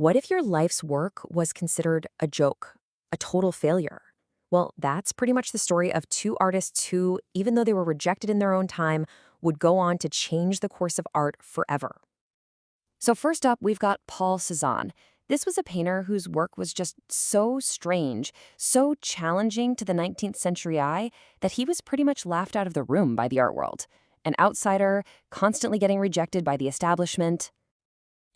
What if your life's work was considered a joke, a total failure? Well, that's pretty much the story of two artists who, even though they were rejected in their own time, would go on to change the course of art forever. So first up, we've got Paul Cézanne. This was a painter whose work was just so strange, so challenging to the 19th century eye, that he was pretty much laughed out of the room by the art world. An outsider, constantly getting rejected by the establishment.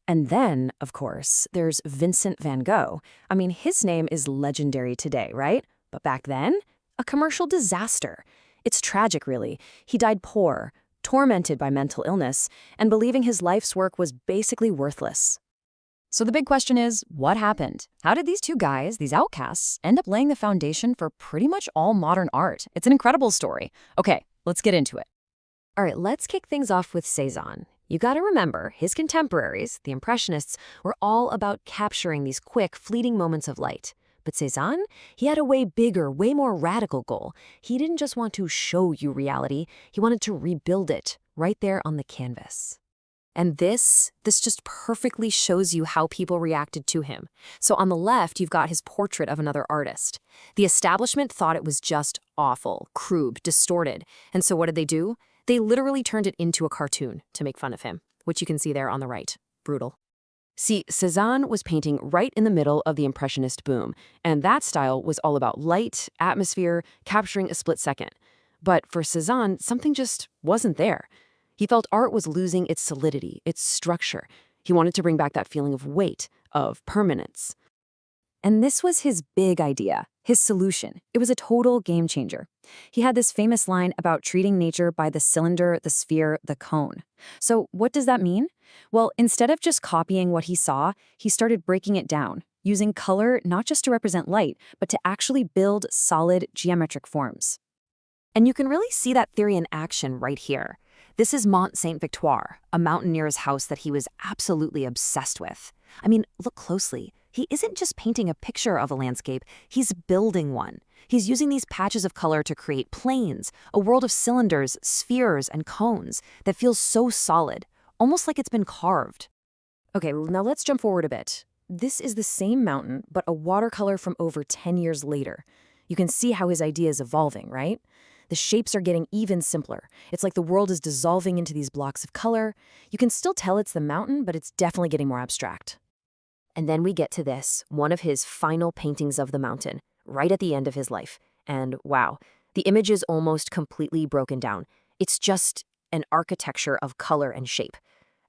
And then, of course, there's Vincent van Gogh. I mean, his name is legendary today, right? But back then, a commercial disaster. It's tragic, really. He died poor, tormented by mental illness, and believing his life's work was basically worthless. So the big question is, what happened? How did these two guys, these outcasts, end up laying the foundation for pretty much all modern art? It's an incredible story. Okay, let's get into it. All right, let's kick things off with Cézanne. You gotta remember, his contemporaries, the Impressionists, were all about capturing these quick, fleeting moments of light. But Cézanne, he had a way bigger, way more radical goal. He didn't just want to show you reality, he wanted to rebuild it, right there on the canvas. And this just perfectly shows you how people reacted to him. So on the left, you've got his portrait of another artist. The establishment thought it was just awful, crude, distorted. And so what did they do? They literally turned it into a cartoon to make fun of him, which you can see there on the right. Brutal. See, Cézanne was painting right in the middle of the Impressionist boom, and that style was all about light, atmosphere, capturing a split second. But for Cézanne, something just wasn't there. He felt art was losing its solidity, its structure. He wanted to bring back that feeling of weight, of permanence. And this was his big idea, his solution. It was a total game changer. He had this famous line about treating nature by the cylinder, the sphere, the cone. So what does that mean? Well, instead of just copying what he saw, he started breaking it down, using color not just to represent light, but to actually build solid geometric forms. And you can really see that theory in action right here. This is Mont Saint-Victoire, a mountain near his house that he was absolutely obsessed with. I mean, look closely. He isn't just painting a picture of a landscape, he's building one. He's using these patches of color to create planes, a world of cylinders, spheres, and cones that feels so solid, almost like it's been carved. Okay, now let's jump forward a bit. This is the same mountain, but a watercolor from over 10 years later. You can see how his idea is evolving, right? The shapes are getting even simpler. It's like the world is dissolving into these blocks of color. You can still tell it's the mountain, but it's definitely getting more abstract. And then we get to this, one of his final paintings of the mountain, right at the end of his life. And wow, the image is almost completely broken down. It's just an architecture of color and shape.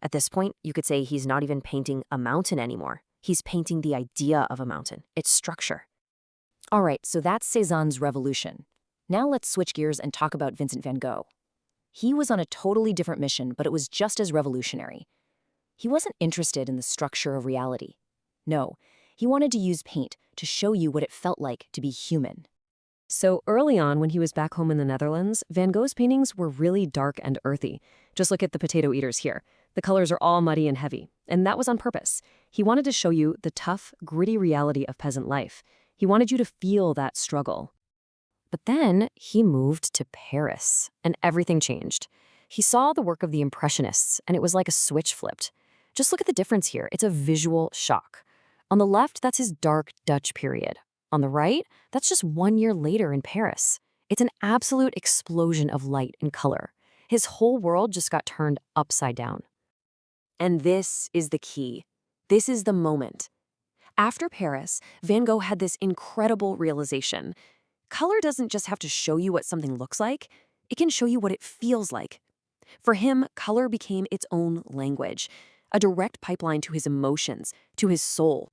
At this point, you could say he's not even painting a mountain anymore. He's painting the idea of a mountain, its structure. All right, so that's Cézanne's revolution. Now let's switch gears and talk about Vincent van Gogh. He was on a totally different mission, but it was just as revolutionary. He wasn't interested in the structure of reality. No, he wanted to use paint to show you what it felt like to be human. So early on, when he was back home in the Netherlands, Van Gogh's paintings were really dark and earthy. Just look at the potato eaters here. The colors are all muddy and heavy, and that was on purpose. He wanted to show you the tough, gritty reality of peasant life. He wanted you to feel that struggle. But then he moved to Paris, and everything changed. He saw the work of the Impressionists, and it was like a switch flipped. Just look at the difference here. It's a visual shock. On the left, that's his dark Dutch period. On the right, that's just 1 year later in Paris. It's an absolute explosion of light and color. His whole world just got turned upside down. And this is the key. This is the moment. After Paris, Van Gogh had this incredible realization. Color doesn't just have to show you what something looks like, it can show you what it feels like. For him, color became its own language, a direct pipeline to his emotions, to his soul.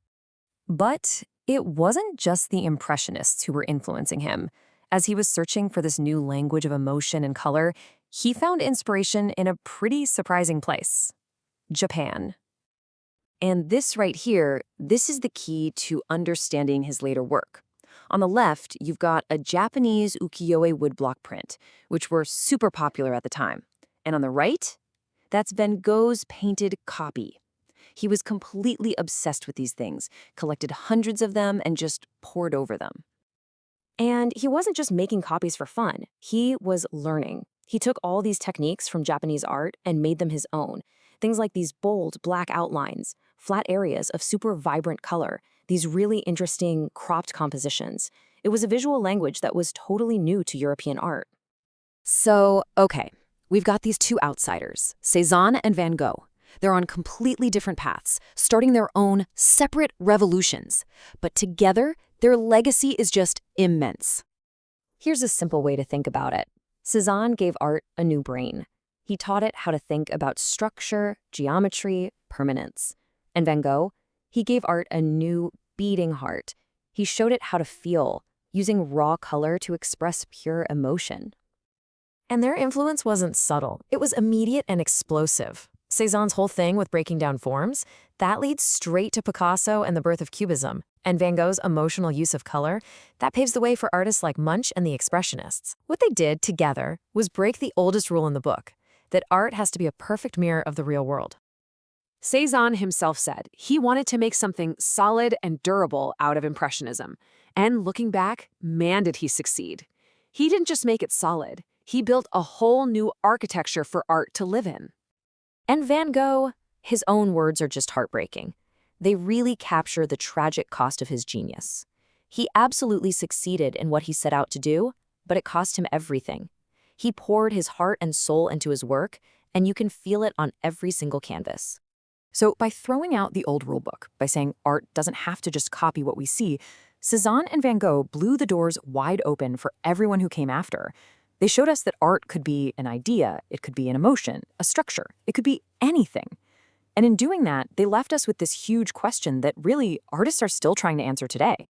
But it wasn't just the Impressionists who were influencing him. As he was searching for this new language of emotion and color, he found inspiration in a pretty surprising place: Japan. And this right here, this is the key to understanding his later work. On the left, you've got a Japanese ukiyo-e woodblock print, which were super popular at the time. And on the right, that's Van Gogh's painted copy. He was completely obsessed with these things, collected hundreds of them, and just pored over them. And he wasn't just making copies for fun. He was learning. He took all these techniques from Japanese art and made them his own. Things like these bold black outlines, flat areas of super vibrant color, these really interesting cropped compositions. It was a visual language that was totally new to European art. So, okay, we've got these two outsiders, Cézanne and Van Gogh. They're on completely different paths, starting their own separate revolutions. But together, their legacy is just immense. Here's a simple way to think about it. Cézanne gave art a new brain. He taught it how to think about structure, geometry, permanence. And Van Gogh, he gave art a new beating heart. He showed it how to feel, using raw color to express pure emotion. And their influence wasn't subtle. It was immediate and explosive. Cézanne's whole thing with breaking down forms, that leads straight to Picasso and the birth of Cubism. And Van Gogh's emotional use of color, that paves the way for artists like Munch and the Expressionists. What they did together was break the oldest rule in the book, that art has to be a perfect mirror of the real world. Cézanne himself said he wanted to make something solid and durable out of Impressionism. And looking back, man, did he succeed. He didn't just make it solid. He built a whole new architecture for art to live in. And Van Gogh, his own words are just heartbreaking. They really capture the tragic cost of his genius. He absolutely succeeded in what he set out to do, but it cost him everything. He poured his heart and soul into his work, and you can feel it on every single canvas. So by throwing out the old rulebook, by saying art doesn't have to just copy what we see, Cézanne and Van Gogh blew the doors wide open for everyone who came after. They showed us that art could be an idea, it could be an emotion, a structure, it could be anything. And in doing that, they left us with this huge question that really artists are still trying to answer today.